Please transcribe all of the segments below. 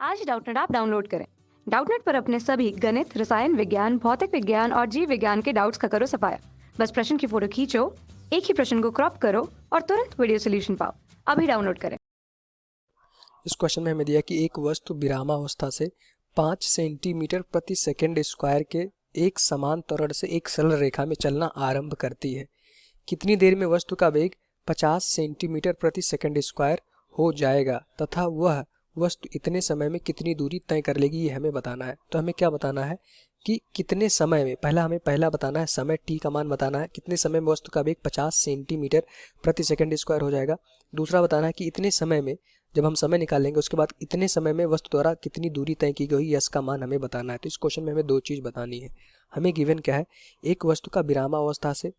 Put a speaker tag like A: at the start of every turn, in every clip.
A: आज Doubtnut app download करें। Doubtnut पर अपने सभी गणित, रसायन विज्ञान, भौतिक विज्ञान और जीव विज्ञान के डाउट्स का करो सफाया। बस प्रश्न की फोटो खींचो, एक ही प्रश्न को क्रॉप करो और तुरंत वीडियो सोल्यूशन पाओ। अभी डाउनलोड करें।
B: इस क्वेश्चन में हमें दिया कि एक वस्तु विरामावस्था से 5 सेंटीमीटर प्रति सेकंड स्क्वायर के एक समान त्वरण से एक सरल रेखा में चलना आरंभ करती है। कितनी देर में वस्तु का वेग 50 सेंटीमीटर प्रति सेकंड स्क्वायर हो जाएगा तथा वह वस्तु इतने समय में कितनी दूरी तय कर लेगी, ये हमें बताना है। तो हमें क्या बताना है कि कितने समय में, पहला बताना है समय t का मान बताना है, कितने समय में वस्तु का वेग 50 सेंटीमीटर प्रति सेकंड स्क्वायर हो जाएगा। दूसरा बताना है कि इतने समय में, जब हम समय निकालेंगे उसके बाद इतने समय में वस्तु द्वारा कितनी दूरी तय की गई, यस का मान हमें बताना है। तो इस क्वेश्चन में हमें दो चीज़ बतानी है। हमें गिवन क्या है, एक वस्तु का विरामावस्था से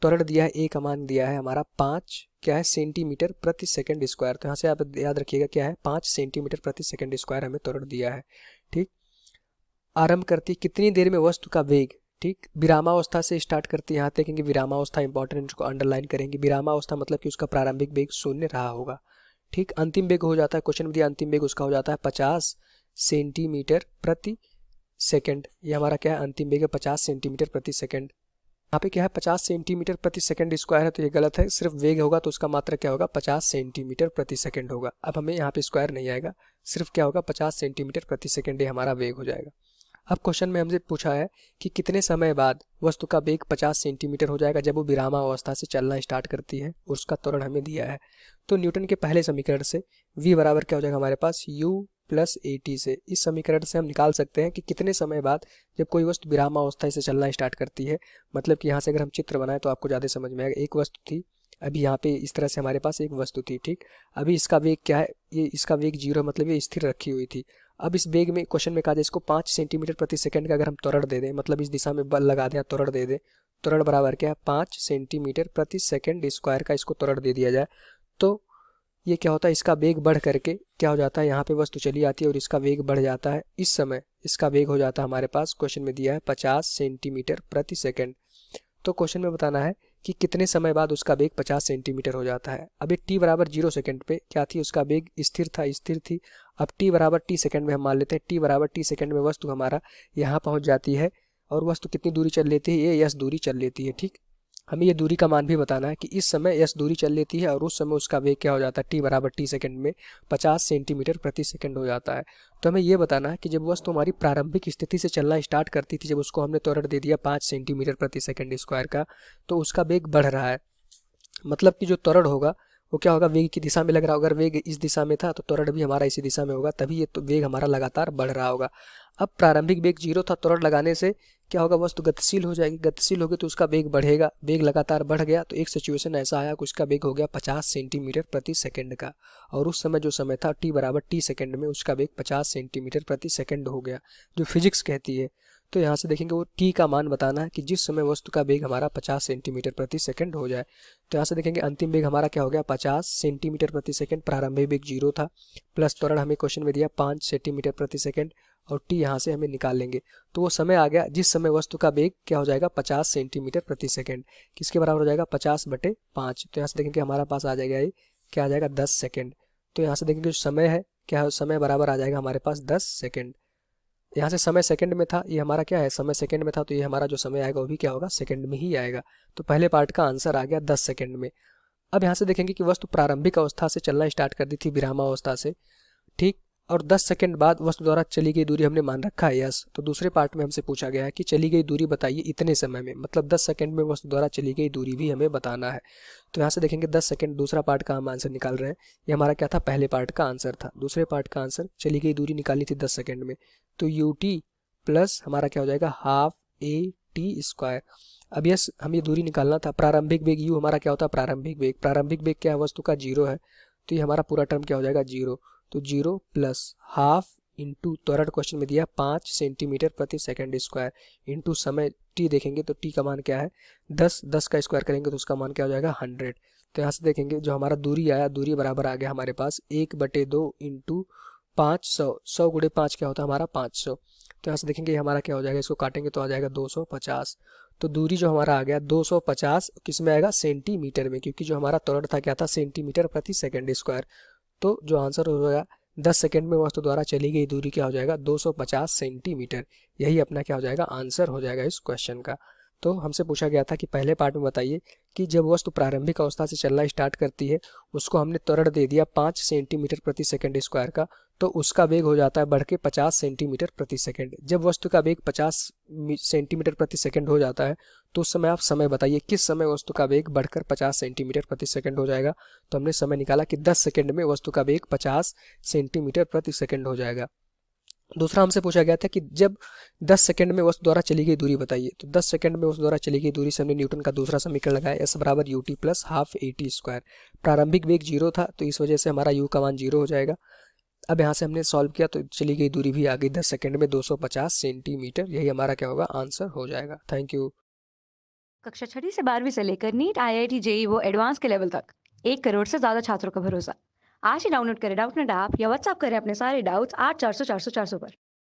B: त्वरण दिया है, ए का मान दिया है हमारा 5 क्या है सेंटीमीटर प्रति सेकंड स्क्वायर। तो यहाँ से आप याद रखिएगा क्या है, 5 सेंटीमीटर प्रति सेकंड स्क्वायर हमें त्वरण दिया है। ठीक, आरंभ करती कितनी देर में वस्तु का वेग, ठीक, विरामावस्था से स्टार्ट करती है। यहाँ देखेंगे विरामावस्था इंपॉर्टेंट, इसको अंडरलाइन करेंगे। विरामावस्था मतलब कि उसका प्रारंभिक वेग 0 रहा होगा। ठीक, अंतिम वेग हो जाता है, क्वेश्चन में दिया अंतिम वेग उसका हो जाता है 50 सेंटीमीटर प्रति सेकंड। ये हमारा क्या है, अंतिम वेग है 50 सेंटीमीटर प्रति सेकंड। यहाँ पे क्या है 50 सेंटीमीटर प्रति सेकंड स्क्वायर है, तो ये गलत है। सिर्फ वेग होगा तो उसका मात्रा क्या होगा, 50 सेंटीमीटर प्रति सेकंड होगा। अब हमें यहाँ पे स्क्वायर नहीं आएगा, सिर्फ क्या होगा 50 सेंटीमीटर प्रति सेकंड, ये हमारा वेग हो जाएगा। अब क्वेश्चन में हमसे पूछा है कि कितने समय बाद वस्तु का वेग 50 सेंटीमीटर हो जाएगा जब वो विरामावस्था से चलना स्टार्ट करती है, और उसका त्वरण हमें दिया है। तो न्यूटन के पहले समीकरण से v बराबर क्या हो जाएगा हमारे पास, u प्लस at से, इस समीकरण से हम निकाल सकते हैं कि कितने समय बाद जब कोई वस्तु विरामावस्था से चलना स्टार्ट करती है। मतलब कि यहाँ से अगर हम चित्र बनाएं तो आपको ज़्यादा समझ में आएगा। एक वस्तु थी, अभी यहाँ पे इस तरह से हमारे पास एक वस्तु थी, ठीक, अभी इसका वेग क्या है, ये इसका वेग 0 मतलब ये स्थिर रखी हुई थी। अब इस वेग में क्वेश्चन में कहा जाए इसको 5 सेंटीमीटर प्रति सेकंड का अगर हम त्वरण दे दें, मतलब इस दिशा में बल लगा दें, त्वरण दे दें, त्वरण बराबर क्या है 5 सेंटीमीटर प्रति सेकंड स्क्वायर का इसको त्वरण दे दिया जाए, तो ये क्या होता है, इसका वेग बढ़ करके क्या हो जाता है, यहाँ पे वस्तु चली आती है और इसका वेग बढ़ जाता है। इस समय इसका वेग हो जाता है हमारे पास, क्वेश्चन में दिया है 50 सेंटीमीटर प्रति सेकंड। तो क्वेश्चन में बताना है कि कितने समय बाद उसका वेग 50 सेंटीमीटर हो जाता है। अब t बराबर 0 सेकंड पे क्या थी, उसका वेग स्थिर थी। अब t बराबर t सेकंड में हम मान लेते हैं, t बराबर t सेकंड में वस्तु हमारा यहाँ पहुँच जाती है, और वस्तु कितनी दूरी चल लेती है, ये s दूरी चल लेती है। ठीक, हमें ये दूरी का मान भी बताना है कि इस समय s दूरी चल लेती है और उस समय उसका वेग क्या हो जाता है, t बराबर t सेकंड में 50 सेंटीमीटर प्रति सेकंड हो जाता है। तो हमें ये बताना है कि जब वस्तु हमारी प्रारंभिक स्थिति से चलना स्टार्ट करती थी, जब उसको हमने त्वरण दे दिया 5 सेंटीमीटर प्रति सेकंड स्क्वायर का, तो उसका वेग बढ़ रहा है। मतलब कि जो त्वरण होगा वो क्या होगा, वेग की दिशा में लग रहा होगा। अगर वेग इस दिशा में था तो त्वरण भी हमारा इसी दिशा में होगा, तभी ये तो वेग हमारा लगातार बढ़ रहा होगा। अब प्रारंभिक वेग 0 था, त्वरण लगाने से क्या होगा, वस्तु गतिशील हो जाएगी। गतिशील होगी तो उसका वेग बढ़ेगा, वेग लगातार बढ़ गया तो एक सिचुएशन ऐसा आया कि उसका वेग हो गया 50 सेंटीमीटर प्रति सेकंड का, और उस समय जो समय था t बराबर t सेकंड में उसका वेग 50 सेंटीमीटर प्रति सेकंड हो गया, जो फिजिक्स कहती है। तो यहाँ से देखेंगे वो t का मान बताना है कि जिस समय वस्तु का वेग हमारा 50 सेंटीमीटर प्रति सेकंड हो जाए। तो यहाँ से देखेंगे अंतिम वेग हमारा क्या हो गया, 50 सेंटीमीटर प्रति सेकंड। प्रारंभिक वेग 0 था, प्लस त्वरण हमें क्वेश्चन में दिया 5 सेंटीमीटर प्रति सेकंड, और t यहाँ से हमें निकाल लेंगे। तो वो समय आ गया जिस समय वस्तु का वेग क्या हो जाएगा, 50 सेंटीमीटर प्रति सेकंड। किसके बराबर हो जाएगा, 50/5। तो यहाँ से देखेंगे हमारा पास आ जाएगा ये क्या आ जाएगा, 10 सेकंड। तो यहाँ से देखेंगे जो समय है क्या, समय बराबर आ जाएगा हमारे पास 10 सेकंड। यहाँ से समय सेकंड में था, ये हमारा क्या है, समय सेकंड में था, तो ये हमारा जो समय आएगा वो भी क्या होगा, सेकंड में ही आएगा। तो पहले पार्ट का आंसर आ गया 10 सेकंड में। अब यहाँ से देखेंगे कि वस्तु प्रारंभिक अवस्था से चलना स्टार्ट कर दी थी विरामावस्था से, ठीक, और 10 सेकंड बाद वस्तु द्वारा चली गई दूरी हमने मान रखा है यस। तो दूसरे पार्ट में हमसे पूछा गया है कि चली गई दूरी बताइए इतने समय में, मतलब 10 सेकंड में वस्तु द्वारा चली गई दूरी भी हमें बताना है। तो यहाँ से देखेंगे 10 सेकंड, दूसरा पार्ट का हम आंसर निकाल रहे हैं। ये हमारा क्या था, पहले पार्ट का आंसर था। दूसरे पार्ट का आंसर चली गई दूरी निकालनी थी 10 सेकंड में, तो ut प्लस हमारा क्या हो जाएगा, हाफ at स्क्वायर। अब यस हम ये दूरी निकालना था। प्रारंभिक वेग u हमारा क्या होता है, प्रारंभिक वेग, प्रारंभिक वेग क्या है, वस्तु का 0 है, तो ये हमारा पूरा टर्म क्या हो जाएगा 0। तो 0 प्लस हाफ इंटू त्वरण क्वेश्चन में दिया 5 सेंटीमीटर प्रति सेकंड स्क्वायर, इंटू समय t देखेंगे तो t का मान क्या है 10 का स्क्वायर करेंगे तो उसका मान क्या हो जाएगा 100। तो यहाँ से देखेंगे जो हमारा दूरी आया, दूरी बराबर आ गया हमारे पास 1/2 इंटू 500, 100 गुणे 5 क्या होता है हमारा 500। तो यहाँ से देखेंगे हमारा क्या हो जाएगा, इसको काटेंगे तो आ जाएगा 250। तो दूरी जो हमारा आ गया 250 किस में आएगा, सेंटीमीटर में, क्योंकि जो हमारा त्वरण था क्या था, सेंटीमीटर प्रति सेकंड स्क्वायर। तो जो आंसर हो जाएगा 10 सेकंड में वस्तु द्वारा चली गई दूरी क्या हो जाएगा, 250 सेंटीमीटर। यही अपना क्या हो जाएगा, आंसर हो जाएगा इस क्वेश्चन का। तो हमसे पूछा गया था कि पहले पार्ट में बताइए कि जब वस्तु प्रारंभिक अवस्था से चलना स्टार्ट करती है, उसको हमने त्वरण दे दिया 5 सेंटीमीटर प्रति सेकंड स्क्वायर का, तो उसका वेग हो जाता है बढ़ के 50 सेंटीमीटर प्रति सेकंड। जब वस्तु का वेग 50 सेंटीमीटर प्रति सेकंड हो जाता है, तो उस समय आप समय बताइए किस समय वस्तु का वेग बढ़कर 50 सेंटीमीटर प्रति सेकंड हो जाएगा। तो हमने समय निकाला कि 10 सेकंड में वस्तु का वेग 50 सेंटीमीटर प्रति सेकंड हो जाएगा। दूसरा हमसे पूछा गया था कि जब 10 सेकंड में वस्तु द्वारा चली गई दूरी बताइए। तो 10 सेकंड में वस्तु द्वारा चली गई दूरी से हमने न्यूटन का दूसरा समीकरण लगाया, s बराबर ut plus half at square. प्रारंभिक वेग 0 था, तो इस वजह से हमारा u का मान 0 हो जाएगा। अब यहाँ से हमने सॉल्व किया तो चली गई दूरी भी आ गई 10 सेकंड में 250 सेंटीमीटर। यही हमारा क्या होगा, आंसर हो जाएगा। Thank you.
A: कक्षा 6ठी से 12वीं से लेकर नीट, IIT, JEE वो एडवांस के लेवल तक 1 करोड़ से ज़्यादा छात्रों का भरोसा। आज ही डाउनलोड करें डाउटनेट ऐप या व्हाट्सएप करें अपने सारे डाउट्स 8400 400 400 पर।